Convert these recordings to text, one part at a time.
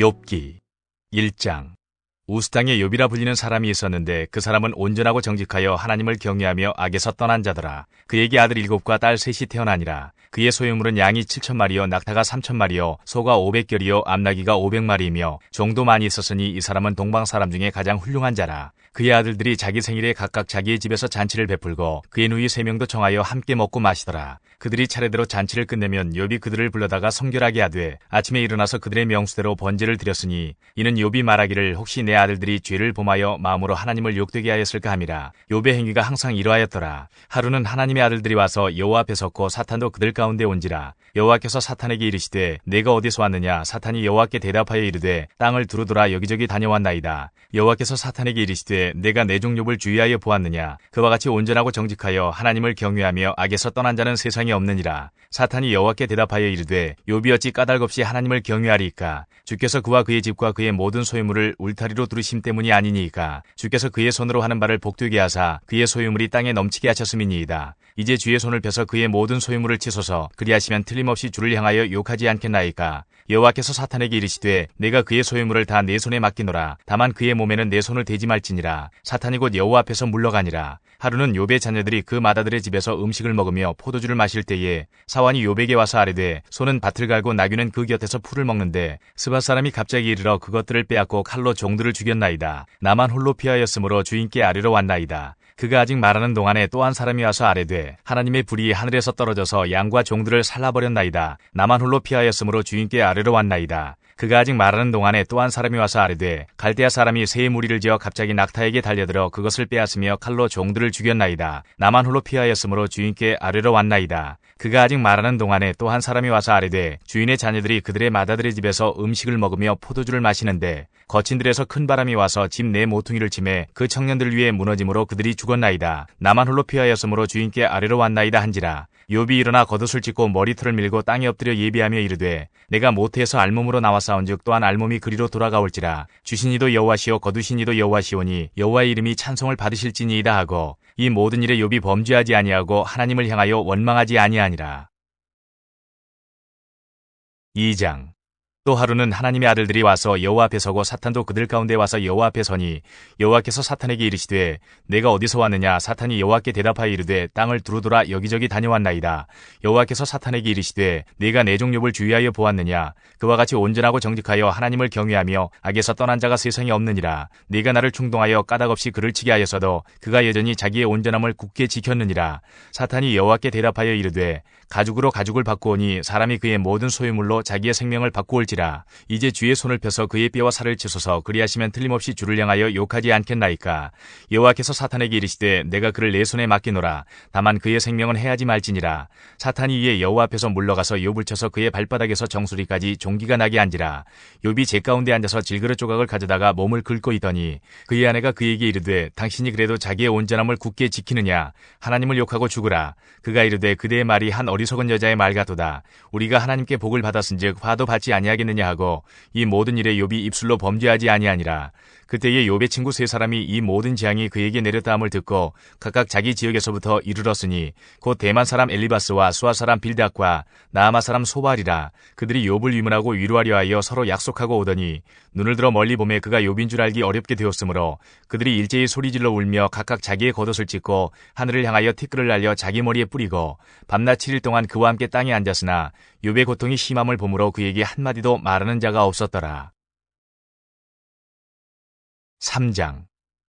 욥기 1장. 우스 땅에 욥이라 불리는 사람이 있었는데 그 사람은 온전하고 정직하여 하나님을 경외하며 악에서 떠난 자더라. 그에게 아들 7과 딸 3이 태어나니라. 그의 소유물은 양이 7,000마리요 낙타가 3,000마리요 소가 500결이요 암나귀가 500마리이며 종도 많이 있었으니 이 사람은 동방 사람 중에 가장 훌륭한 자라. 그의 아들들이 자기 생일에 각각 자기의 집에서 잔치를 베풀고 그의 누이 3명도 청하여 함께 먹고 마시더라. 그들이 차례대로 잔치를 끝내면 욥이 그들을 불러다가 성결하게 하되 아침에 일어나서 그들의 명수대로 번제를 드렸으니 이는 욥이 말하기를 혹시 내 아들들이 죄를 범하여 마음으로 하나님을 욕되게 하였을까 함이라. 욥의 행위가 항상 이러하였더라. 하루는 하나님의 아들들이 와서 여호와 앞에 섰고 사탄도 그들 가운데 온지라. 여호와께서 사탄에게 이르시되 내가 어디서 왔느냐. 사탄이 여호와께 대답하여 이르되 땅을 두루두라 여기저기 다녀왔나이다. 여호와께서 사탄에게 이르시되 내가 내 종 욥을 주의하여 보았느냐. 그와 같이 온전하고 정직하여 하나님을 경외하며 악에서 떠난 자는 세상에 없느니라. 사탄이 여호와께 대답하여 이르되 욥이 어찌 까닭없이 하나님을 경외하리이까. 주께서 그와 그의 집과 그의 모든 소유물을 울타리로 두르심 때문이 아니니이까. 주께서 그의 손으로 하는 바를 복되게 하사 그의 소유물이 땅에 넘치게 하셨음이니이다. 이제 주의 손을 펴서 그의 모든 소유물을 치소서. 그리하시면 틀림없이 주를 향하여 욕하지 않겠나이까. 여호와께서 사탄에게 이르시되 내가 그의 소유물을 다 내 손에 맡기노라. 다만 그의 몸에는 내 손을 대지 말지니라. 사탄이 곧 여호와 앞에서 물러가니라. 하루는 욥의 자녀들이 그 마다들의 집에서 음식을 먹으며 포도주를 마실 때에 사환이 욥에게 와서 아뢰되 소는 밭을 갈고 나귀는 그 곁에서 풀을 먹는데 스밧 사람이 갑자기 이르러 그것들을 빼앗고 칼로 종들을 죽였나이다. 나만 홀로 피하였으므로 주인께 아뢰러 왔나이다. 그가 아직 말하는 동안에 또 한 사람이 와서 아뢰되 하나님의 불이 하늘에서 떨어져서 양과 종들을 살라버렸나이다. 나만 홀로 피하였으므로 주인께 아뢰러 왔나이다. 그가 아직 말하는 동안에 또 한 사람이 와서 아뢰되 갈대아 사람이 새의 무리를 지어 갑자기 낙타에게 달려들어 그것을 빼앗으며 칼로 종들을 죽였나이다. 나만 홀로 피하였으므로 주인께 아뢰러 왔나이다. 그가 아직 말하는 동안에 또 한 사람이 와서 아뢰되 주인의 자녀들이 그들의 마다들의 집에서 음식을 먹으며 포도주를 마시는데 거친 들에서 큰 바람이 와서 집 내 모퉁이를 치매 그 청년들 위에 무너짐으로 그들이 죽었나이다. 나만 홀로 피하였으므로 주인께 아뢰러 왔나이다 한지라. 욥이 일어나 겉옷을 찢고 머리털을 밀고 땅에 엎드려 예비하며 이르되 내가 모태에서 알몸으로 나왔사온즉 또한 알몸이 그리로 돌아가올지라. 주신 이도 여호와시오 거두신 이도 여호와시오니 여호와의 이름이 찬송을 받으실지니이다 하고 이 모든 일에 욥이 범죄하지 아니하고 하나님을 향하여 원망하지 아니하니라. 2장. 또 하루는 하나님의 아들들이 와서 여호와 앞에 서고 사탄도 그들 가운데 와서 여호와 앞에 서니 여호와께서 사탄에게 이르시되 내가 어디서 왔느냐. 사탄이 여호와께 대답하여 이르되 땅을 두루두라 여기저기 다녀왔나이다. 여호와께서 사탄에게 이르시되 내가 내 종 욥을 주의하여 보았느냐. 그와 같이 온전하고 정직하여 하나님을 경외하며 악에서 떠난 자가 세상에 없느니라. 네가 나를 충동하여 까닭없이 그를 치게 하였어도 그가 여전히 자기의 온전함을 굳게 지켰느니라. 사탄이 여호와께 대답하여 이르되 가죽으로 가죽을 바꾸오니 사람이 그의 모든 소유물로 자기의 생명을 바꾸올지라. 이제 주의 손을 펴서 그의 뼈와 살을 치소서. 그리하시면 틀림없이 주를 향하여 욕하지 않겠나이까. 여호와께서 사탄에게 이르시되 내가 그를 내 손에 맡기노라. 다만 그의 생명은 해하지 말지니라. 사탄이 이에 여호와 앞에서 물러가서 욥을 쳐서 그의 발바닥에서 정수리까지 종기가 나게 한지라. 욥이 제 가운데 앉아서 질그릇 조각을 가져다가 몸을 긁고 있더니 그의 아내가 그에게 이르되 당신이 그래도 자기의 온전함을 굳게 지키느냐. 하나님을 욕하고 죽으라. 그가 이르되 그대의 말이 한 어리석은 여자의 말 같도다. 우리가 하나님께 복을 받았은즉 화도 받지 아니하겠느냐 하고 이 모든 일에 욥이 입술로 범죄하지 아니하니라. 그때에 욥의 친구 3사람이 이 모든 재앙이 그에게 내렸다함을 듣고 각각 자기 지역에서부터 이르렀으니 곧 대만 사람 엘리바스와 수아 사람 빌닷과 나아마 사람 소발이라. 그들이 욥을 위문하고 위로하려 하여 서로 약속하고 오더니 눈을 들어 멀리 보매 그가 욥인 줄 알기 어렵게 되었으므로 그들이 일제히 소리질러 울며 각각 자기의 겉옷을 찢고 하늘을 향하여 티끌을 날려 자기 머리에 뿌리고 밤낮 7일 동안 그와 함께 땅에 앉았으나 욥의 고통이 심함을 보므로 그에게 한마디도 말하는 자가 없었더라. 3장.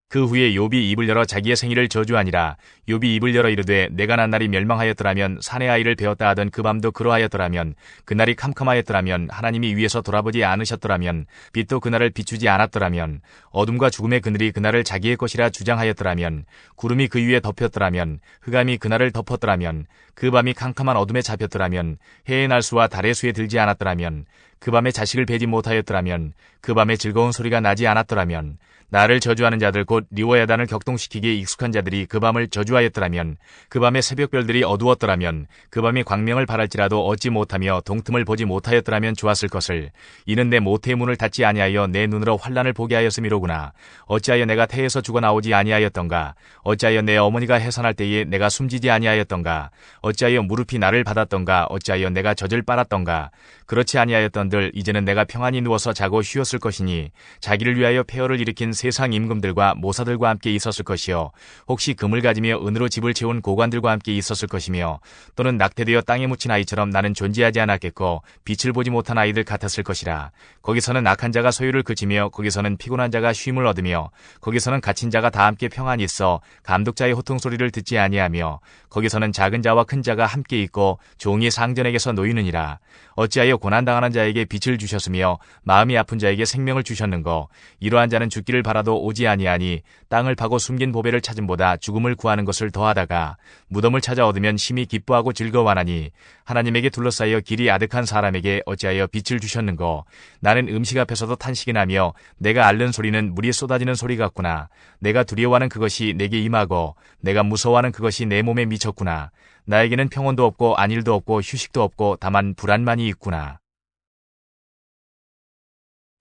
그 후에 욥이 입을 열어 자기의 생일을 저주하니라. 욥이 입을 열어 이르되 내가 난 날이 멸망하였더라면 사내 아이를 베었다 하던 그 밤도 그러하였더라면 그날이 캄캄하였더라면 하나님이 위에서 돌아보지 않으셨더라면 빛도 그날을 비추지 않았더라면 어둠과 죽음의 그늘이 그날을 자기의 것이라 주장하였더라면 구름이 그 위에 덮였더라면 흑암이 그날을 덮었더라면 그 밤이 캄캄한 어둠에 잡혔더라면 해의 날수와 달의 수에 들지 않았더라면 그 밤에 자식을 베지 못하였더라면 그 밤에 즐거운 소리가 나지 않았더라면 나를 저주하는 자들 곧 리워야단을 격동시키기에 익숙한 자들이 그 밤을 저주하였더라면, 그 밤에 새벽별들이 어두웠더라면, 그 밤이 광명을 발할지라도 얻지 못하며 동틈을 보지 못하였더라면 좋았을 것을. 이는 내 모태의 문을 닫지 아니하여 내 눈으로 환난을 보게 하였음이로구나. 어찌하여 내가 태에서 죽어나오지 아니하였던가? 어찌하여 내 어머니가 해산할 때에 내가 숨지지 아니하였던가? 어찌하여 무릎이 나를 받았던가? 어찌하여 내가 젖을 빨았던가? 그렇지 아니하였던들 이제는 내가 평안히 누워서 자고 쉬었을 것이니, 자기를 위하여 폐허를 일으킨 세상 임금들과 모사들과 함께 있었을 것이요, 혹시 금을 가지며 은으로 집을 채운 고관들과 함께 있었을 것이며, 또는 낙태되어 땅에 묻힌 아이처럼 나는 존재하지 않았겠고 빛을 보지 못한 아이들 같았을 것이라. 거기서는 악한 자가 소유를 그치며, 거기서는 피곤한 자가 쉼을 얻으며, 거기서는 갇힌 자가 다 함께 평안히 있어 감독자의 호통 소리를 듣지 아니하며, 거기서는 작은 자와 큰 자가 함께 있고 종이 상전에게서 놓이느니라. 어찌하여 고난당하는 자에게 빛을 주셨으며 마음이 아픈 자에게 생명을 주셨는고? 이러한 자는 죽기를 바라도 오지 아니하니, 땅을 파고 숨긴 보배를 찾음보다 죽음을 구하는 것을 더하다가 무덤을 찾아 얻으면 심히 기뻐하고 즐거워하나니, 하나님에게 둘러싸여 길이 아득한 사람에게 어찌하여 빛을 주셨는고? 나는 음식 앞에서도 탄식이 나며 내가 앓는 소리는 물이 쏟아지는 소리 같구나. 내가 두려워하는 그것이 내게 임하고 내가 무서워하는 그것이 내 몸에 미쳤구나. 나에게는 평온도 없고 안일도 없고 휴식도 없고 다만 불안만이 있구나.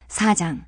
4장.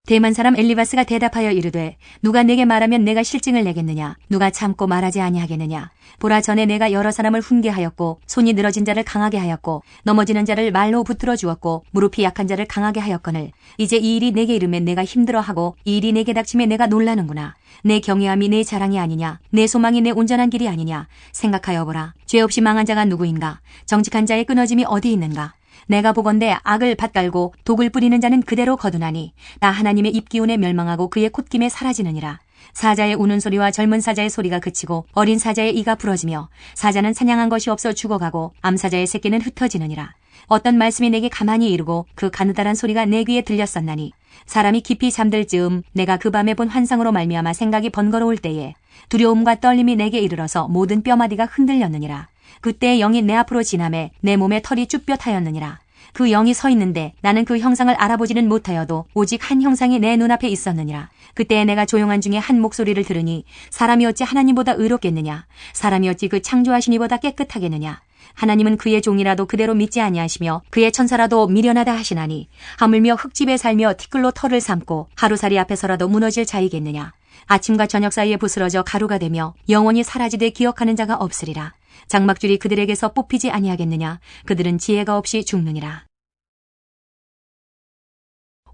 대만 사람 엘리바스가 대답하여 이르되, 누가 내게 말하면 내가 실증을 내겠느냐? 누가 참고 말하지 아니하겠느냐? 보라, 전에 내가 여러 사람을 훈계하였고 손이 늘어진 자를 강하게 하였고 넘어지는 자를 말로 붙들어 주었고 무릎이 약한 자를 강하게 하였거늘, 이제 이 일이 내게 이르면 내가 힘들어하고 이 일이 내게 닥치면 내가 놀라는구나. 내 경외함이 내 자랑이 아니냐? 내 소망이 내 온전한 길이 아니냐? 생각하여 보라. 죄 없이 망한 자가 누구인가? 정직한 자의 끊어짐이 어디 있는가? 내가 보건대 악을 밭갈고 독을 뿌리는 자는 그대로 거두나니, 나 하나님의 입기운에 멸망하고 그의 콧김에 사라지느니라. 사자의 우는 소리와 젊은 사자의 소리가 그치고 어린 사자의 이가 부러지며, 사자는 사냥한 것이 없어 죽어가고 암사자의 새끼는 흩어지느니라. 어떤 말씀이 내게 가만히 이르고 그 가느다란 소리가 내 귀에 들렸었나니, 사람이 깊이 잠들 즈음 내가 그 밤에 본 환상으로 말미암아 생각이 번거로울 때에 두려움과 떨림이 내게 이르러서 모든 뼈마디가 흔들렸느니라. 그때 영이 내 앞으로 지나매 내 몸에 털이 쭈뼛하였느니라. 그 영이 서 있는데 나는 그 형상을 알아보지는 못하여도 오직 한 형상이 내 눈앞에 있었느니라. 그때 내가 조용한 중에 한 목소리를 들으니, 사람이 어찌 하나님보다 의롭겠느냐? 사람이 어찌 그 창조하신 이보다 깨끗하겠느냐? 하나님은 그의 종이라도 그대로 믿지 아니하시며 그의 천사라도 미련하다 하시나니, 하물며 흙집에 살며 티끌로 털을 삼고 하루살이 앞에서라도 무너질 자이겠느냐? 아침과 저녁 사이에 부스러져 가루가 되며 영원히 사라지되 기억하는 자가 없으리라. 장막줄이 그들에게서 뽑히지 아니하겠느냐? 그들은 지혜가 없이 죽느니라.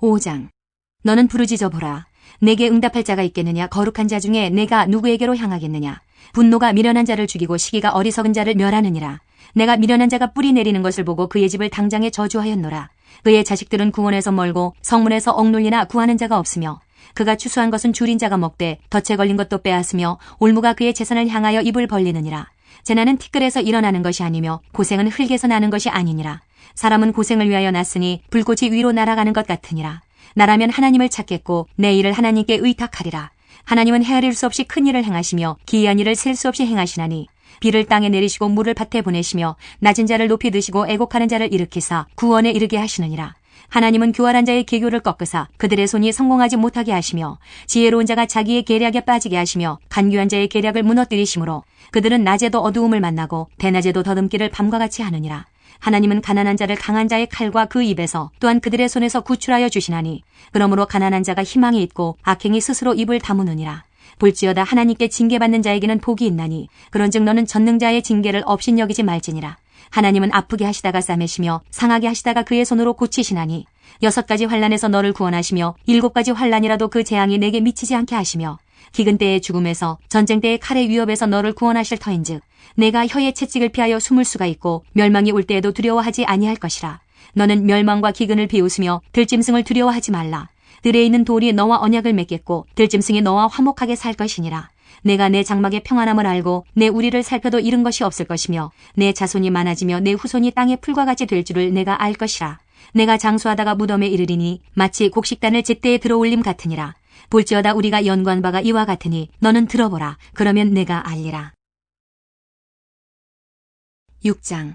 5장. 너는 부르짖어 보라. 내게 응답할 자가 있겠느냐? 거룩한 자 중에 내가 누구에게로 향하겠느냐? 분노가 미련한 자를 죽이고 시기가 어리석은 자를 멸하느니라. 내가 미련한 자가 뿌리 내리는 것을 보고 그의 집을 당장에 저주하였노라. 그의 자식들은 구원에서 멀고 성문에서 억눌리나 구하는 자가 없으며, 그가 추수한 것은 줄인 자가 먹되 덫에 걸린 것도 빼앗으며 올무가 그의 재산을 향하여 입을 벌리느니라. 재난은 티끌에서 일어나는 것이 아니며 고생은 흙에서 나는 것이 아니니라. 사람은 고생을 위하여 났으니 불꽃이 위로 날아가는 것 같으니라. 나라면 하나님을 찾겠고 내 일을 하나님께 의탁하리라. 하나님은 헤아릴 수 없이 큰 일을 행하시며 기이한 일을 셀 수 없이 행하시나니, 비를 땅에 내리시고 물을 밭에 보내시며 낮은 자를 높이 드시고 애곡하는 자를 일으키사 구원에 이르게 하시느니라. 하나님은 교활한 자의 계교를 꺾으사 그들의 손이 성공하지 못하게 하시며, 지혜로운 자가 자기의 계략에 빠지게 하시며 간교한 자의 계략을 무너뜨리시므로, 그들은 낮에도 어두움을 만나고 대낮에도 더듬기를 밤과 같이 하느니라. 하나님은 가난한 자를 강한 자의 칼과 그 입에서 또한 그들의 손에서 구출하여 주시나니, 그러므로 가난한 자가 희망이 있고 악행이 스스로 입을 다무느니라. 볼지어다 하나님께 징계받는 자에게는 복이 있나니, 그런즉 너는 전능자의 징계를 업신여기지 말지니라. 하나님은 아프게 하시다가 싸매시며 상하게 하시다가 그의 손으로 고치시나니, 6가지 환난에서 너를 구원하시며 7가지 환난이라도 그 재앙이 내게 미치지 않게 하시며, 기근 때의 죽음에서 전쟁 때의 칼의 위협에서 너를 구원하실 터인즉, 내가 혀의 채찍을 피하여 숨을 수가 있고 멸망이 올 때에도 두려워하지 아니할 것이라. 너는 멸망과 기근을 비웃으며 들짐승을 두려워하지 말라. 들에 있는 돌이 너와 언약을 맺겠고 들짐승이 너와 화목하게 살 것이니라. 내가 내 장막의 평안함을 알고 내 우리를 살펴도 잃은 것이 없을 것이며, 내 자손이 많아지며 내 후손이 땅의 풀과 같이 될 줄을 내가 알 것이라. 내가 장수하다가 무덤에 이르리니 마치 곡식단을 제때에 들어올림 같으니라. 볼지어다 우리가 연구한 바가 이와 같으니 너는 들어보라. 그러면 내가 알리라. 6장.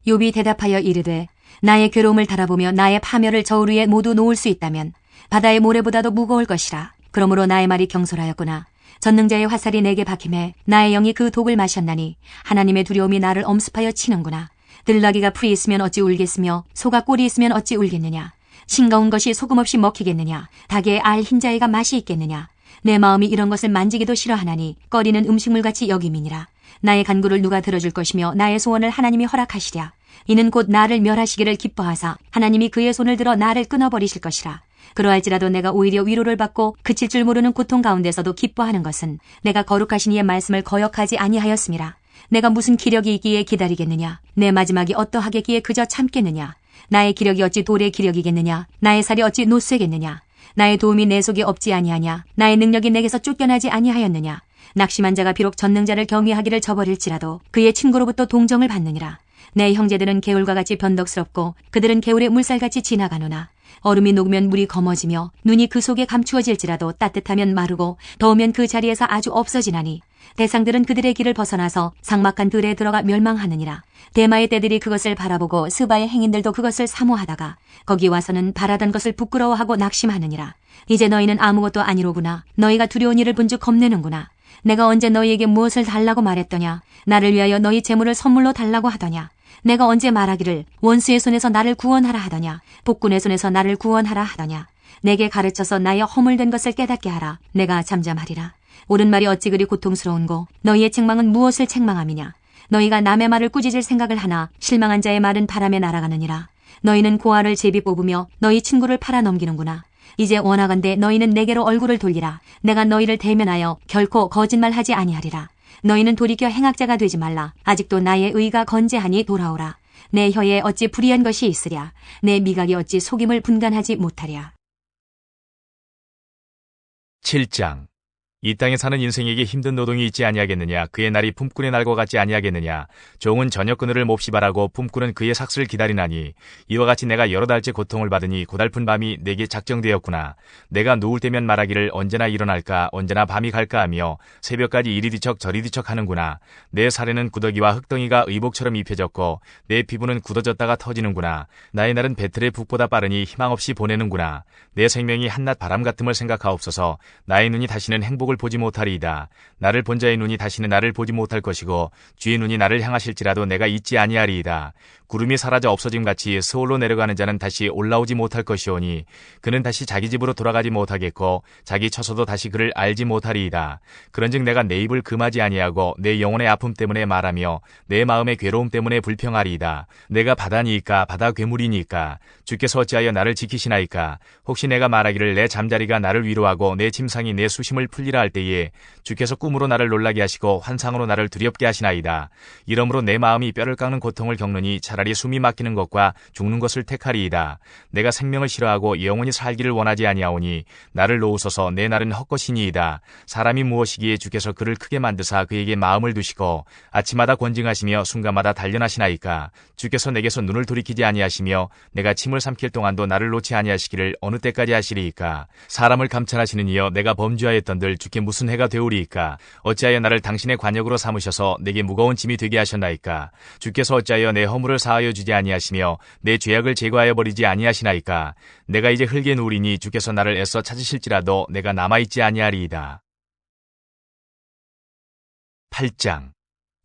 욥이 대답하여 이르되, 나의 괴로움을 달아보며 나의 파멸을 저울 위에 모두 놓을 수 있다면 바다의 모래보다도 무거울 것이라. 그러므로 나의 말이 경솔하였구나. 전능자의 화살이 내게 박힘에 나의 영이 그 독을 마셨나니 하나님의 두려움이 나를 엄습하여 치는구나. 들나귀가 풀이 있으면 어찌 울겠으며 소가 꼴이 있으면 어찌 울겠느냐. 싱거운 것이 소금 없이 먹히겠느냐. 닭의 알 흰자위가 맛이 있겠느냐. 내 마음이 이런 것을 만지기도 싫어하나니 꺼리는 음식물같이 여김이니라. 나의 간구를 누가 들어줄 것이며 나의 소원을 하나님이 허락하시랴. 이는 곧 나를 멸하시기를 기뻐하사 하나님이 그의 손을 들어 나를 끊어버리실 것이라. 그러할지라도 내가 오히려 위로를 받고 그칠 줄 모르는 고통 가운데서도 기뻐하는 것은 내가 거룩하신 이의 말씀을 거역하지 아니하였음이라. 내가 무슨 기력이 있기에 기다리겠느냐. 내 마지막이 어떠하겠기에 그저 참겠느냐. 나의 기력이 어찌 돌의 기력이겠느냐. 나의 살이 어찌 노쇠겠느냐. 나의 도움이 내 속에 없지 아니하냐. 나의 능력이 내게서 쫓겨나지 아니하였느냐. 낙심한 자가 비록 전능자를 경외하기를 저버릴지라도 그의 친구로부터 동정을 받느니라. 내 형제들은 개울과 같이 변덕스럽고 그들은 개울의 물살같이 지나가노나. 얼음이 녹으면 물이 검어지며 눈이 그 속에 감추어질지라도 따뜻하면 마르고 더우면 그 자리에서 아주 없어지나니 대상들은 그들의 길을 벗어나서 삭막한 들에 들어가 멸망하느니라. 대마의 떼들이 그것을 바라보고 스바의 행인들도 그것을 사모하다가 거기 와서는 바라던 것을 부끄러워하고 낙심하느니라. 이제 너희는 아무것도 아니로구나. 너희가 두려운 일을 본즉 겁내는구나. 내가 언제 너희에게 무엇을 달라고 말했더냐. 나를 위하여 너희 재물을 선물로 달라고 하더냐. 내가 언제 말하기를 원수의 손에서 나를 구원하라 하더냐. 복군의 손에서 나를 구원하라 하더냐. 내게 가르쳐서 나의 허물된 것을 깨닫게 하라. 내가 잠잠하리라. 옳은 말이 어찌 그리 고통스러운고 너희의 책망은 무엇을 책망함이냐. 너희가 남의 말을 꾸짖을 생각을 하나 실망한 자의 말은 바람에 날아가느니라. 너희는 고아를 제비 뽑으며 너희 친구를 팔아 넘기는구나. 이제 원하건대 너희는 내게로 얼굴을 돌리라. 내가 너희를 대면하여 결코 거짓말하지 아니하리라. 너희는 돌이켜 행악자가 되지 말라. 아직도 나의 의가 건재하니 돌아오라. 내 혀에 어찌 불의한 것이 있으랴. 내 미각이 어찌 속임을 분간하지 못하랴. 7장. 이 땅에 사는 인생에게 힘든 노동이 있지 아니하겠느냐. 그의 날이 품꾼의 날과 같지 아니하겠느냐. 종은 저녁 그늘을 몹시 바라고 품꾼은 그의 삭슬을 기다리나니 이와 같이 내가 여러 달째 고통을 받으니 고달픈 밤이 내게 작정되었구나. 내가 누울 때면 말하기를 언제나 일어날까 언제나 밤이 갈까 하며 새벽까지 이리 뒤척 저리 뒤척 하는구나. 내 살에는 구더기와 흙덩이가 의복처럼 입혀졌고 내 피부는 굳어졌다가 터지는구나. 나의 날은 배틀의 북보다 빠르니 희망 없이 보내는구나. 내 생명이 한낮 바람 같음을 생각하옵소서. 나의 눈이 다시는 행복을 보지 못하리이다. 나를 본 자의 눈이 다시는 나를 보지 못할 것이고 주의 눈이 나를 향하실지라도 내가 잊지 아니하리이다. 구름이 사라져 없어짐같이 서울로 내려가는 자는 다시 올라오지 못할 것이오니 그는 다시 자기 집으로 돌아가지 못하겠고 자기 처소도 다시 그를 알지 못하리이다. 그런즉 내가 내 입을 금하지 아니하고 내 영혼의 아픔 때문에 말하며 내 마음의 괴로움 때문에 불평하리이다. 내가 바다니이까 바다 괴물이니까 주께서 어찌하여 나를 지키시나이까. 혹시 내가 말하기를 내 잠자리가 나를 위로하고 내 침상이 내 수심을 풀리라 할 때에 주께서 꿈으로 나를 놀라게 하시고 환상으로 나를 두렵게 하시나이다. 이러므로 내 마음이 뼈를 깎는 고통을 겪느니 차라리 숨이 막히는 것과 죽는 것을 택하리이다. 내가 생명을 싫어하고 영원히 살기를 원하지 아니하오니 나를 놓으소서. 내 날은 헛것이니이다. 사람이 무엇이기에 주께서 그를 크게 만드사 그에게 마음을 두시고 아침마다 권징하시며 순간마다 단련하시나이까. 주께서 내게서 눈을 돌이키지 아니하시며 내가 침을 삼킬 동안도 나를 놓지 아니하시기를 어느 때까지 하시리이까. 사람을 감찰하시는 이여 내가 범죄하였던들 주께 무슨 해가 되오리이까. 어찌하여 나를 당신의 관역으로 삼으셔서 내게 무거운 짐이 되게 하셨나이까. 주께서 어찌하여 내 허물을 사하여 주지 아니하시며 내 죄악을 제거하여 버리지 아니하시나이까. 내가 이제 흙에 누우리니 주께서 나를 애써 찾으실지라도 내가 남아있지 아니하리이다. 8장.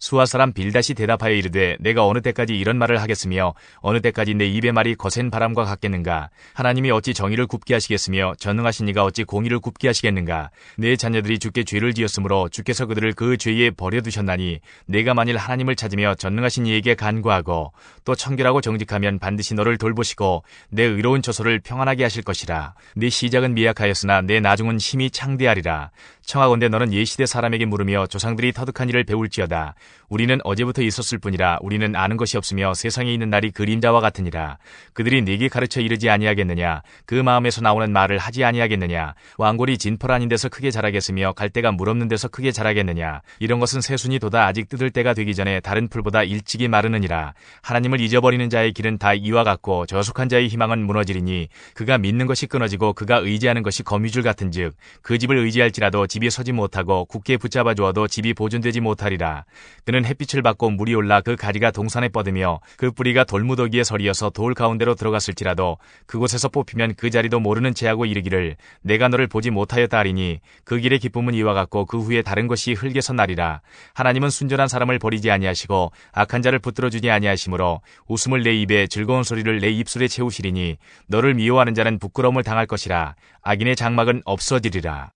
수아 사람 빌닷이 대답하여 이르되 내가 어느 때까지 이런 말을 하겠으며 어느 때까지 내 입의 말이 거센 바람과 같겠는가. 하나님이 어찌 정의를 굽게 하시겠으며 전능하신 이가 어찌 공의를 굽게 하시겠는가. 내 자녀들이 주께 죄를 지었으므로 주께서 그들을 그 죄에 버려두셨나니 내가 만일 하나님을 찾으며 전능하신 이에게 간구하고 또 청결하고 정직하면 반드시 너를 돌보시고 내 의로운 처소를 평안하게 하실 것이라. 내 시작은 미약하였으나 내 나중은 힘이 창대하리라. 청하건대 너는 옛시대 사람에게 물으며 조상들이 터득한 일을 배울지어다. 우리는 어제부터 있었을 뿐이라. 우리는 아는 것이 없으며 세상에 있는 날이 그림자와 같으니라. 그들이 네게 가르쳐 이르지 아니하겠느냐. 그 마음에서 나오는 말을 하지 아니하겠느냐. 왕골이 진펄 아닌 데서 크게 자라겠으며 갈대가 물 없는 데서 크게 자라겠느냐. 이런 것은 새순이 돋아 아직 뜯을 때가 되기 전에 다른 풀보다 일찍이 마르느니라. 하나님을 잊어버리는 자의 길은 다 이와 같고 저속한 자의 희망은 무너지리니 그가 믿는 것이 끊어지고 그가 의지하는 것이 거미줄 같은즉 그 집을 의지할지라도 집이 서지 못하고 굳게 붙잡아 주어도 집이 보존되지 못하리라. 그는 햇빛을 받고 물이 올라 그 가지가 동산에 뻗으며 그 뿌리가 돌무더기에 서리어서 돌 가운데로 들어갔을지라도 그곳에서 뽑히면 그 자리도 모르는 체하고 이르기를 내가 너를 보지 못하였다 하리니 그 길의 기쁨은 이와 같고 그 후에 다른 것이 흙에서 나리라. 하나님은 순전한 사람을 버리지 아니하시고 악한 자를 붙들어주지 아니하시므로 웃음을 내 입에 즐거운 소리를 내 입술에 채우시리니 너를 미워하는 자는 부끄러움을 당할 것이라. 악인의 장막은 없어지리라.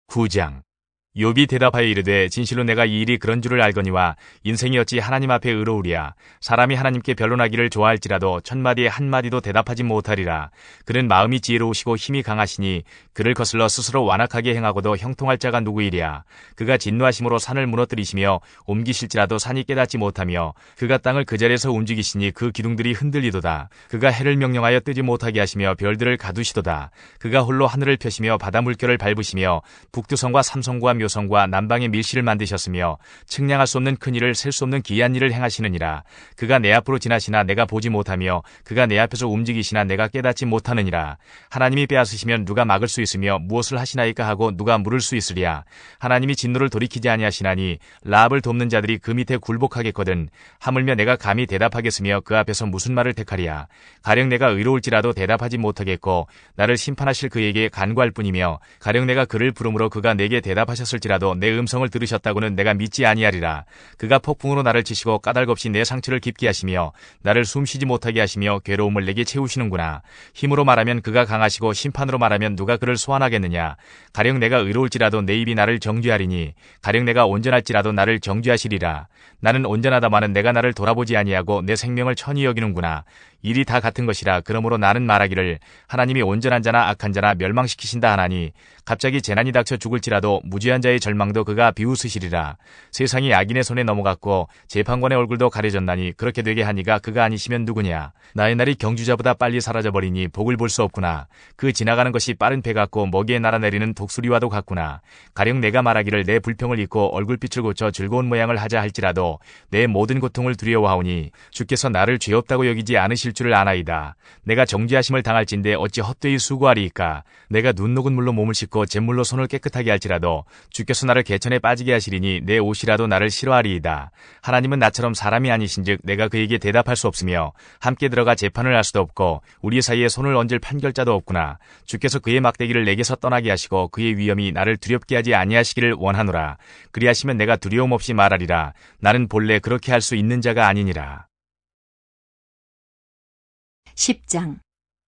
9장. 욥이 대답하여 이르되 진실로 내가 이 일이 그런 줄을 알거니와 인생이 어찌 하나님 앞에 의로우랴. 사람이 하나님께 변론하기를 좋아할지라도 천마디에 한마디도 대답하지 못하리라. 그는 마음이 지혜로우시고 힘이 강하시니 그를 거슬러 스스로 완악하게 행하고도 형통할 자가 누구이랴. 그가 진노하심으로 산을 무너뜨리시며 옮기실지라도 산이 깨닫지 못하며 그가 땅을 그 자리에서 움직이시니 그 기둥들이 흔들리도다. 그가 해를 명령하여 뜨지 못하게 하시며 별들을 가두시도다. 그가 홀로 하늘을 펴시며 바다 물결을 밟으시며 북두성과 삼성과 묘성과 남방의 밀실을 만드셨으며 측량할 수 없는 큰 일을 셀 수 없는 기이한 일을 행하시느니라. 그가 내 앞으로 지나시나 내가 보지 못하며 그가 내 앞에서 움직이시나 내가 깨닫지 못하느니라. 하나님이 빼앗으시면 누가 막을 수 있으며 무엇을 하시나이까 하고 누가 물을 수 있으랴. 하나님이 진노를 돌이키지 아니하시나니 라합을 돕는 자들이 그 밑에 굴복하겠거든. 하물며 내가 감히 대답하겠으며 그 앞에서 무슨 말을 택하리야. 가령 내가 의로울지라도 대답하지 못하겠고 나를 심판하실 그에게 간구할 뿐이며 가령 내가 그를 부름으로 그가 내게 대답하셨을지라도 내 음성을 들으셨다고는 내가 믿지 아니하리라. 그가 폭풍으로 나를 치시고 까닭없이 내 상처를 깊게 하시며 나를 숨쉬지 못하게 하시며 괴로움을 내게 채우시는구나. 힘으로 말하면 그가 강하시고 심판으로 말하면 누가 그를 소환하겠느냐. 가령 내가 의로울지라도 내 입이 나를 정죄하리니 가령 내가 온전할지라도 나를 정죄하시리라. 나는 온전하다마는 내가 나를 돌아보지 아니하고 내 생명을 천히 여기는구나. 일이 다 같은 것이라. 그러므로 나는 말하기를 하나님이 온전한 자나 악한 자나 멸망시키신다 하나니 갑자기 재난이 닥쳐 죽을지라도 무죄한 자의 절망도 그가 비웃으시리라. 세상이 악인의 손에 넘어갔고 재판관의 얼굴도 가려졌나니 그렇게 되게 하니가 그가 아니시면 누구냐. 나의 날이 경주자보다 빨리 사라져버리니 복을 볼 수 없구나. 그 지나가는 것이 빠른 배 같고 먹이에 날아내리는 독수리와도 같구나. 가령 내가 말하기를 내 불평을 잊고 얼굴빛을 고쳐 즐거운 모양을 하자 할지라도 내 모든 고통을 두려워하오니 주께서 나를 죄 없다고 여기지 않으실 줄을 아나이다. 내가 정죄하심을 당할진대 어찌 헛되이 수고하리이까. 내가 눈 녹은 물로 몸을 씻고 잿물로 손을 깨끗하게 할지라도 주께서 나를 개천에 빠지게 하시리니 내 옷이라도 나를 싫어하리이다. 하나님은 나처럼 사람이 아니신즉 내가 그에게 대답할 수 없으며 함께 들어가 재판을 할 수도 없고 우리 사이에 손을 얹을 판결자도 없구나. 주께서 그의 막대기를 내게서 떠나게 하시고 그의 위엄이 나를 두렵게 하지 아니하시기를 원하노라. 그리하시면 내가 두려움 없이 말하리라. 나는 본래 그렇게 할 수 있는 자가 아니니라. 10장.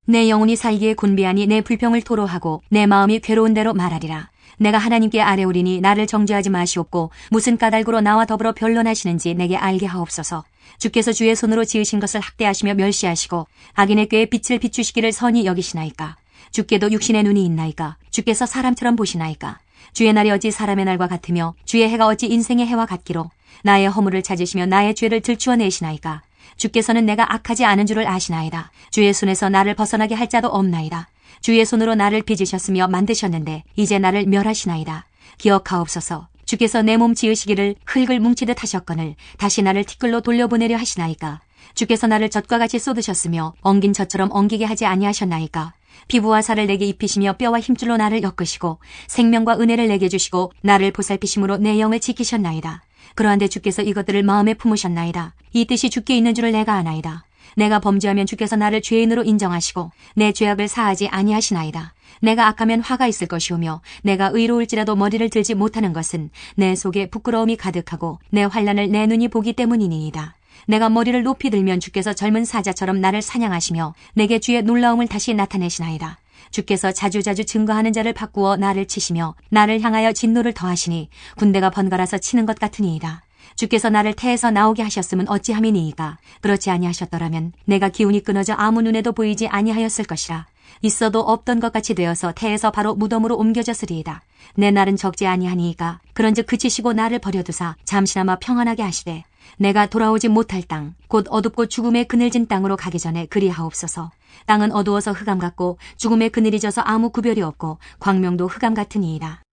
내 영혼이 살기에 곤비하니 내 불평을 토로하고 내 마음이 괴로운 대로 말하리라. 내가 하나님께 아뢰오리니 나를 정죄하지 마시옵고 무슨 까닭으로 나와 더불어 변론하시는지 내게 알게 하옵소서. 주께서 주의 손으로 지으신 것을 학대하시며 멸시하시고 악인의 꾀에 빛을 비추시기를 선히 여기시나이까. 주께도 육신의 눈이 있나이까. 주께서 사람처럼 보시나이까. 주의 날이 어찌 사람의 날과 같으며 주의 해가 어찌 인생의 해와 같기로. 나의 허물을 찾으시며 나의 죄를 들추어내시나이까. 주께서는 내가 악하지 않은 줄을 아시나이다. 주의 손에서 나를 벗어나게 할 자도 없나이다. 주의 손으로 나를 빚으셨으며 만드셨는데 이제 나를 멸하시나이다. 기억하옵소서. 주께서 내 몸 지으시기를 흙을 뭉치듯 하셨거늘 다시 나를 티끌로 돌려보내려 하시나이까. 주께서 나를 젖과 같이 쏟으셨으며 엉긴 젖처럼 엉기게 하지 아니하셨나이까. 피부와 살을 내게 입히시며 뼈와 힘줄로 나를 엮으시고 생명과 은혜를 내게 주시고 나를 보살피심으로 내 영을 지키셨나이다. 그러한데 주께서 이것들을 마음에 품으셨나이다. 이 뜻이 주께 있는 줄을 내가 아나이다. 내가 범죄하면 주께서 나를 죄인으로 인정하시고 내 죄악을 사하지 아니하시나이다. 내가 악하면 화가 있을 것이오며 내가 의로울지라도 머리를 들지 못하는 것은 내 속에 부끄러움이 가득하고 내 환난을 내 눈이 보기 때문이니이다. 내가 머리를 높이 들면 주께서 젊은 사자처럼 나를 사냥하시며 내게 주의 놀라움을 다시 나타내시나이다. 주께서 자주자주 증거하는 자를 바꾸어 나를 치시며 나를 향하여 진노를 더하시니 군대가 번갈아서 치는 것 같으니이다. 주께서 나를 태에서 나오게 하셨음은 어찌함이니이까. 그렇지 아니하셨더라면 내가 기운이 끊어져 아무 눈에도 보이지 아니하였을 것이라. 있어도 없던 것 같이 되어서 태에서 바로 무덤으로 옮겨졌으리이다. 내 날은 적지 아니하니이까. 그런즉 그치시고 나를 버려두사 잠시나마 평안하게 하시되 내가 돌아오지 못할 땅 곧 어둡고 죽음의 그늘진 땅으로 가기 전에 그리하옵소서. 땅은 어두워서 흑암 같고 죽음의 그늘이 져서 아무 구별이 없고 광명도 흑암 같으니이다.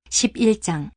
11장.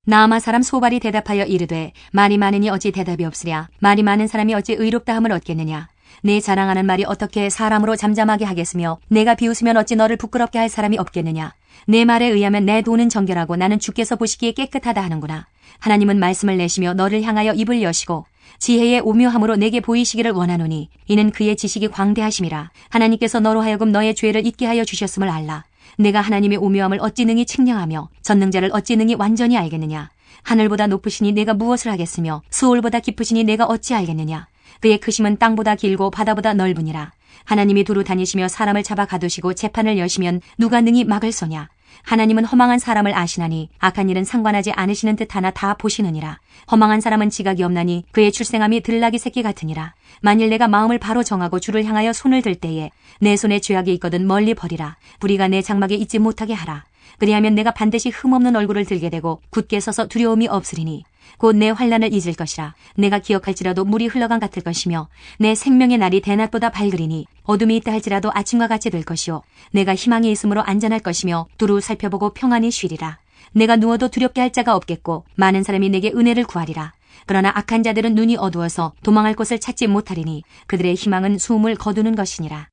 나아마 사람 소발이 대답하여 이르되 말이 많으니 어찌 대답이 없으랴. 말이 많은 사람이 어찌 의롭다함을 얻겠느냐. 내 자랑하는 말이 어떻게 사람으로 잠잠하게 하겠으며 내가 비웃으면 어찌 너를 부끄럽게 할 사람이 없겠느냐. 내 말에 의하면 내 돈은 정결하고 나는 주께서 보시기에 깨끗하다 하는구나. 하나님은 말씀을 내시며 너를 향하여 입을 여시고 지혜의 오묘함으로 내게 보이시기를 원하노니 이는 그의 지식이 광대하심이라. 하나님께서 너로 하여금 너의 죄를 잊게 하여 주셨음을 알라. 내가 하나님의 오묘함을 어찌 능히 측량하며 전능자를 어찌 능히 완전히 알겠느냐. 하늘보다 높으시니 내가 무엇을 하겠으며 수월보다 깊으시니 내가 어찌 알겠느냐. 그의 크심은 땅보다 길고 바다보다 넓으니라. 하나님이 두루 다니시며 사람을 잡아 가두시고 재판을 여시면 누가 능히 막을 소냐. 하나님은 허망한 사람을 아시나니 악한 일은 상관하지 않으시는 듯하나 다 보시느니라. 허망한 사람은 지각이 없나니 그의 출생함이 들나귀 새끼 같으니라. 만일 내가 마음을 바로 정하고 주를 향하여 손을 들 때에 내 손에 죄악이 있거든 멀리 버리라. 불의가 내 장막에 있지 못하게 하라. 그리하면 내가 반드시 흠없는 얼굴을 들게 되고 굳게 서서 두려움이 없으리니 곧 내 환난을 잊을 것이라. 내가 기억할지라도 물이 흘러간 같을 것이며 내 생명의 날이 대낮보다 밝으리니 어둠이 있다 할지라도 아침과 같이 될 것이요 내가 희망이 있으므로 안전할 것이며 두루 살펴보고 평안히 쉬리라. 내가 누워도 두렵게 할 자가 없겠고 많은 사람이 내게 은혜를 구하리라. 그러나 악한 자들은 눈이 어두워서 도망할 곳을 찾지 못하리니 그들의 희망은 숨을 거두는 것이니라.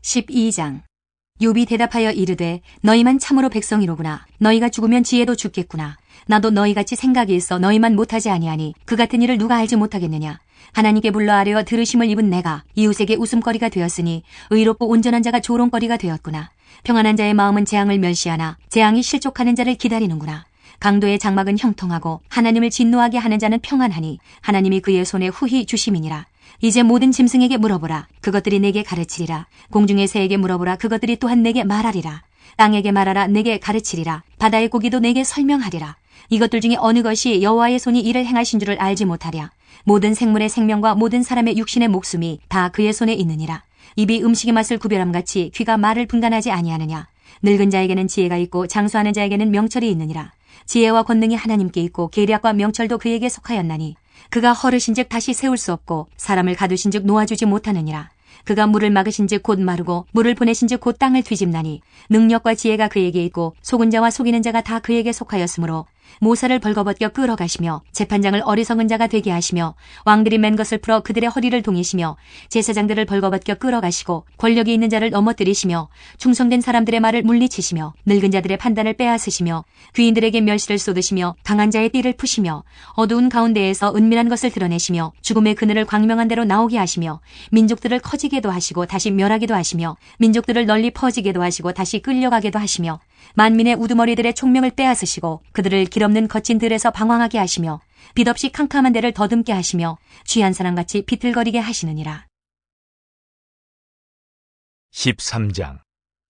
12장. 욥이 대답하여 이르되 너희만 참으로 백성이로구나. 너희가 죽으면 지혜도 죽겠구나. 나도 너희같이 생각이 있어 너희만 못하지 아니하니 그 같은 일을 누가 알지 못하겠느냐. 하나님께 불러 아뢰어 들으심을 입은 내가 이웃에게 웃음거리가 되었으니 의롭고 온전한 자가 조롱거리가 되었구나. 평안한 자의 마음은 재앙을 멸시하나 재앙이 실족하는 자를 기다리는구나. 강도의 장막은 형통하고 하나님을 진노하게 하는 자는 평안하니 하나님이 그의 손에 후히 주심이니라. 이제 모든 짐승에게 물어보라. 그것들이 내게 가르치리라. 공중의 새에게 물어보라. 그것들이 또한 내게 말하리라. 땅에게 말하라. 내게 가르치리라. 바다의 고기도 내게 설명하리라. 이것들 중에 어느 것이 여호와의 손이 이를 행하신 줄을 알지 못하랴. 모든 생물의 생명과 모든 사람의 육신의 목숨이 다 그의 손에 있느니라. 입이 음식의 맛을 구별함같이 귀가 말을 분간하지 아니하느냐. 늙은 자에게는 지혜가 있고 장수하는 자에게는 명철이 있느니라. 지혜와 권능이 하나님께 있고 계략과 명철도 그에게 속하였나니 그가 허르신즉 다시 세울 수 없고 사람을 가두신즉 놓아주지 못하느니라. 그가 물을 막으신즉 곧 마르고 물을 보내신즉 곧 땅을 뒤집나니 능력과 지혜가 그에게 있고 속은 자와 속이는 자가 다 그에게 속하였으므로 모사를 벌거벗겨 끌어가시며 재판장을 어리석은 자가 되게 하시며 왕들이 맨 것을 풀어 그들의 허리를 동이시며 제사장들을 벌거벗겨 끌어가시고 권력이 있는 자를 넘어뜨리시며 충성된 사람들의 말을 물리치시며 늙은 자들의 판단을 빼앗으시며 귀인들에게 멸시를 쏟으시며 강한 자의 띠를 푸시며 어두운 가운데에서 은밀한 것을 드러내시며 죽음의 그늘을 광명한 대로 나오게 하시며 민족들을 커지게도 하시고 다시 멸하게도 하시며 민족들을 널리 퍼지게도 하시고 다시 끌려가게도 하시며 만민의 우두머리들의 총명을 빼앗으시고 그들을 길없는 거친 들에서 방황하게 하시며 빛없이 캄캄한 데를 더듬게 하시며 취한 사람같이 비틀거리게 하시느니라. 13장.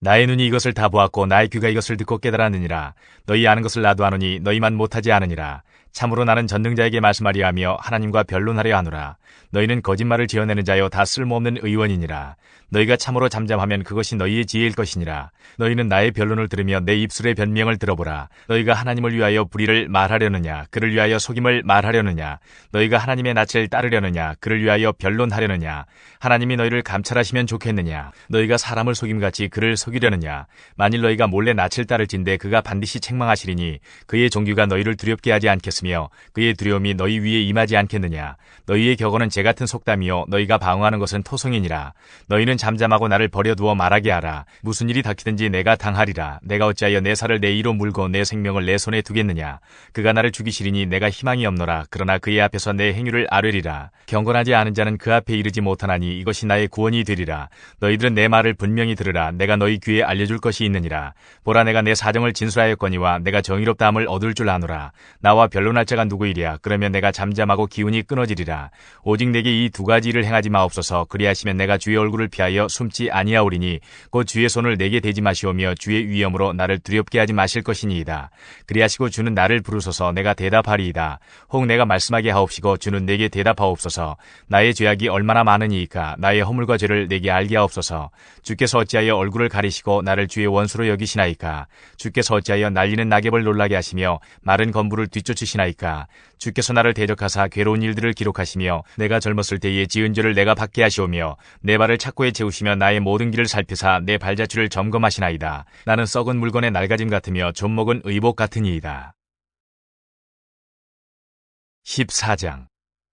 나의 눈이 이것을 다 보았고 나의 귀가 이것을 듣고 깨달았느니라. 너희 아는 것을 나도 아노니 너희만 못하지 않으니라. 참으로 나는 전능자에게 말씀하려 하며 하나님과 변론하려 하노라. 너희는 거짓말을 지어내는 자여 다 쓸모없는 의원이니라. 너희가 참으로 잠잠하면 그것이 너희의 지혜일 것이니라. 너희는 나의 변론을 들으며 내 입술의 변명을 들어보라. 너희가 하나님을 위하여 불의를 말하려느냐 그를 위하여 속임을 말하려느냐. 너희가 하나님의 낯을 따르려느냐 그를 위하여 변론하려느냐. 하나님이 너희를 감찰하시면 좋겠느냐. 너희가 사람을 속임같이 그를 속이려느냐. 만일 너희가 몰래 낯을 따를진대 그가 반드시 책망하시리니 그의 종교가 너희를 두렵게 하지 않겠으며 그의 두려움이 너희 위에 임하지 않겠느냐. 너희의 격언은 재 같은 속담이요 너희가 방어하는 것은 토성이니라. 너희는 잠잠하고 나를 버려두어 말하게 하라. 무슨 일이 닥치든지 내가 당하리라. 내가 어찌하여 내 살을 내 이로 물고 내 생명을 내 손에 두겠느냐. 그가 나를 죽이시리니 내가 희망이 없노라. 그러나 그의 앞에서 내 행위를 아뢰리라. 경건하지 않은 자는 그 앞에 이르지 못하나니 이것이 나의 구원이 되리라. 너희들은 내 말을 분명히 들으라. 내가 너희 귀에 알려줄 것이 있느니라. 보라 내가 내 사정을 진술하였거니와 내가 정의롭다함을 얻을 줄 아노라. 나와 변론할 자가 누구이랴. 그러면 내가 잠잠하고 기운이 끊어지리라. 오직 내게 이 두 가지 일을 행하지 마옵소서. 그리하시면 내가 주의 얼굴을 피하여 숨지 아니하오리니 곧 주의 손을 내게 대지 마시오며 주의 위엄으로 나를 두렵게 하지 마실 것이니이다. 그리하시고 주는 나를 부르소서. 내가 대답하리이다. 혹 내가 말씀하게 하옵시고 주는 내게 대답하옵소서. 나의 죄악이 얼마나 많으니이까. 나의 허물과 죄를 내게 알게 하옵소서. 주께서 어찌하여 얼굴을 가리시고 나를 주의 원수로 여기시나이까. 주께서 어찌하여 날리는 낙엽을 놀라게 하시며 마른 건부를 뒤쫓으시나이까. 주께서 나를 대적하사 괴로운 일들을 기록하시며 내가 젊었을 때에 지은 죄를 내가 받게 하시오며 내 발을 착고에 채우시며 나의 모든 길을 살피사 내 발자취를 점검하시나이다. 나는 썩은 물건의 낡아짐 같으며 좀먹은 의복 같으니이다. 14장.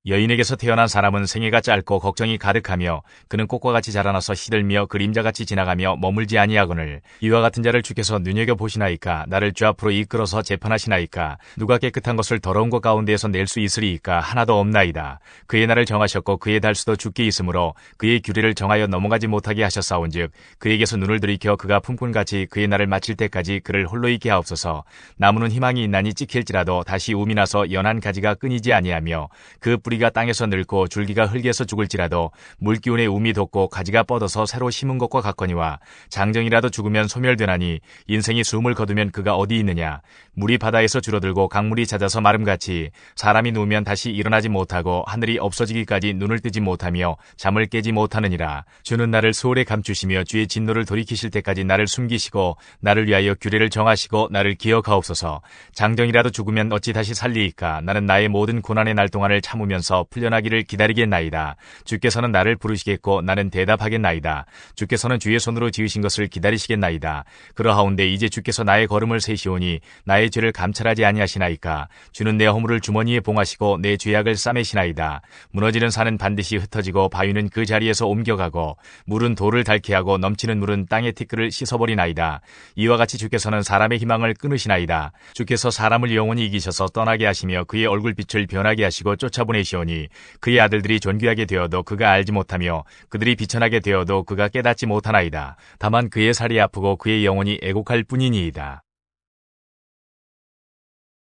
여인에게서 태어난 사람은 생애가 짧고 걱정이 가득하며 그는 꽃과 같이 자라나서 시들며 그림자같이 지나가며 머물지 아니하거늘 이와 같은 자를 주께서 눈여겨보시나이까. 나를 주 앞으로 이끌어서 재판하시나이까. 누가 깨끗한 것을 더러운 것 가운데에서 낼 수 있으리이까. 하나도 없나이다. 그의 날을 정하셨고 그의 달수도 주께 있으므로 그의 규례를 정하여 넘어가지 못하게 하셨사온즉 그에게서 눈을 들이켜 그가 품꾼같이 그의 날을 마칠 때까지 그를 홀로 있게 하옵소서. 나무는 희망이 있나니 찍힐지라도 다시 움이 나서 연한 가지가 끊이지 아니하며 그 뿌리가 땅에서 늙고 줄기가 흙에서 죽을지라도 물기운에 움이 돋고 가지가 뻗어서 새로 심은 것과 같거니와 장정이라도 죽으면 소멸되나니 인생이 숨을 거두면 그가 어디 있느냐. 물이 바다에서 줄어들고 강물이 잦아서 마름같이 사람이 누우면 다시 일어나지 못하고 하늘이 없어지기까지 눈을 뜨지 못하며 잠을 깨지 못하느니라. 주는 나를 소홀에 감추시며 주의 진노를 돌이키실 때까지 나를 숨기시고 나를 위하여 규례를 정하시고 나를 기억하옵소서. 장정이라도 죽으면 어찌 다시 살리이까. 나는 나의 모든 고난의 날 동안을 참으면서 풀려나기를 기다리겠나이다. 주께서는 나를 부르시겠고 나는 대답하겠나이다. 주께서는 주의 손으로 지으신 것을 기다리시겠나이다. 그러하온데 이제 주께서 나의 걸음을 세시오니 나의 죄를 감찰하지 아니하시나이까. 주는 내 허물을 주머니에 봉하시고 내 죄악을 싸매시나이다. 무너지는 산은 반드시 흩어지고 바위는 그 자리에서 옮겨가고 물은 돌을 닳게 하고 넘치는 물은 땅의 티끌을 씻어버리나이다. 이와 같이 주께서는 사람의 희망을 끊으시나이다. 주께서 사람을 영원히 이기셔서 떠나게 하시며 그의 얼굴빛을 변하게 하시고 쫓아보내시오니 그의 아들들이 존귀하게 되어도 그가 알지 못하며 그들이 비천하게 되어도 그가 깨닫지 못하나이다. 다만 그의 살이 아프고 그의 영혼이 애곡할 뿐이니이다.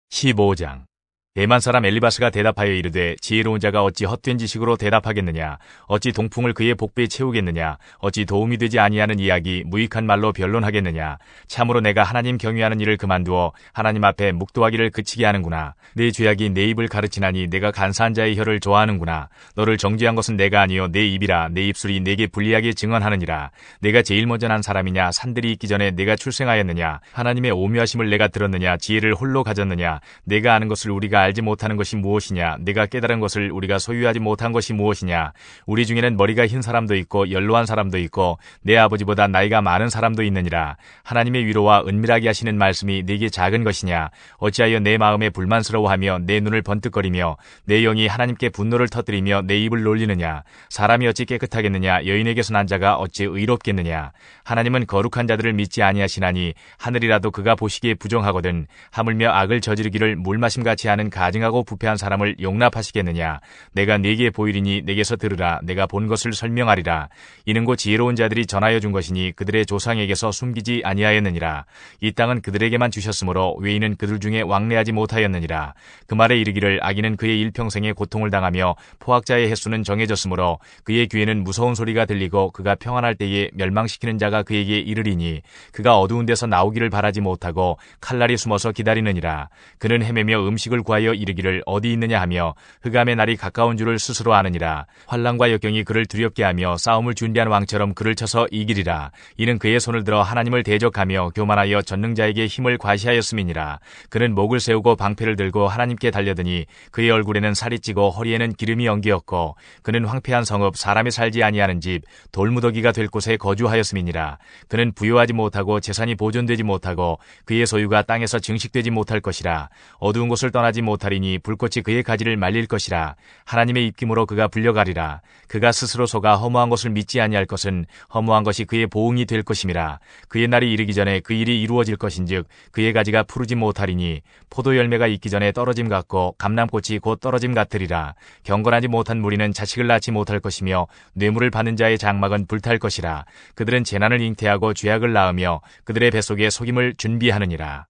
15장. 대만 사람 엘리바스가 대답하여 이르되 지혜로운 자가 어찌 헛된 지식으로 대답하겠느냐. 어찌 동풍을 그의 복배에 채우겠느냐. 어찌 도움이 되지 아니하는 이야기 무익한 말로 변론하겠느냐. 참으로 내가 하나님 경외하는 일을 그만두어 하나님 앞에 묵도하기를 그치게 하는구나. 내 죄악이 내 입을 가르치나니 내가 간사한 자의 혀를 좋아하는구나. 너를 정죄한 것은 내가 아니요 내 입이라. 내 입술이 내게 불리하게 증언하느니라. 내가 제일 먼저 난 사람이냐. 산들이 있기 전에 내가 출생하였느냐. 하나님의 오묘하심을 내가 들었느냐. 지혜를 홀로 가졌느냐. 내가 아는 것을 우리가 알지 못하는 것이 무엇이냐. 내가 깨달은 것을 우리가 소유하지 못한 것이 무엇이냐. 우리 중에는 머리가 흰 사람도 있고 연로한 사람도 있고 내 아버지보다 나이가 많은 사람도 있느니라. 하나님의 위로와 은밀하게 하시는 말씀이 내게 작은 것이냐. 어찌하여 내 마음에 불만스러워하며 내 눈을 번뜩거리며 내 영이 하나님께 분노를 터뜨리며 내 입을 놀리느냐. 사람이 어찌 깨끗하겠느냐. 여인에게서 난 자가 어찌 의롭겠느냐. 하나님은 거룩한 자들을 믿지 아니하시나니 하늘이라도 그가 보시기에 부정하거든. 하물며 악을 저지르기를 물마심같이 하는 가증하고 부패한 사람을 용납하시겠느냐. 내가 네게 보이리니 내게서 들으라. 내가 본 것을 설명하리라. 이는 곧 지혜로운 자들이 전하여 준 것이니 그들의 조상에게서 숨기지 아니하였느니라. 이 땅은 그들에게만 주셨으므로 외인은 그들 중에 왕래하지 못하였느니라. 그 말에 이르기를 악인은 그의 일평생에 고통을 당하며 포악자의 횟수는 정해졌으므로 그의 귀에는 무서운 소리가 들리고 그가 평안할 때에 멸망시키는 자가 그에게 이르리니 그가 어두운 데서 나오기를 바라지 못하고 칼날이 숨어서 기다리느니라. 그는 헤매며 음식을 구하여 이르기를 어디 있느냐 하며 흑암의 날이 가까운 줄을 스스로 아느니라. 환난과 역경이 그를 두렵게 하며 싸움을 준비한 왕처럼 그를 쳐서 이기리라. 이는 그의 손을 들어 하나님을 대적하며 교만하여 전능자에게 힘을 과시하였음이니라. 그는 목을 세우고 방패를 들고 하나님께 달려드니 그의 얼굴에는 살이 찌고 허리에는 기름이 엉기었고 그는 황폐한 성읍 사람이 살지 아니하는 집 돌무더기가 될 곳에 거주하였음이니라. 그는 부요하지 못하고 재산이 보존되지 못하고 그의 소유가 땅에서 증식되지 못할 것이라. 어두운 곳을 떠나지 못하리니 불꽃이 그의 가지를 말릴 것이라. 하나님의 입김으로 그가 불려가리라. 그가 스스로 속아 허무한 것을 믿지 아니할 것은 허무한 것이 그의 보응이 될 것임이라. 그의 날이 이르기 전에 그 일이 이루어질 것인즉 그의 가지가 푸르지 못하리니 포도 열매가 익기 전에 떨어짐 같고 감람꽃이 곧 떨어짐 같으리라. 경건하지 못한 무리는 자식을 낳지 못할 것이며 뇌물을 받는 자의 장막은 불탈 것이라. 그들은 재난을 잉태하고 죄악을 낳으며 그들의 뱃속에 속임을 준비하느니라.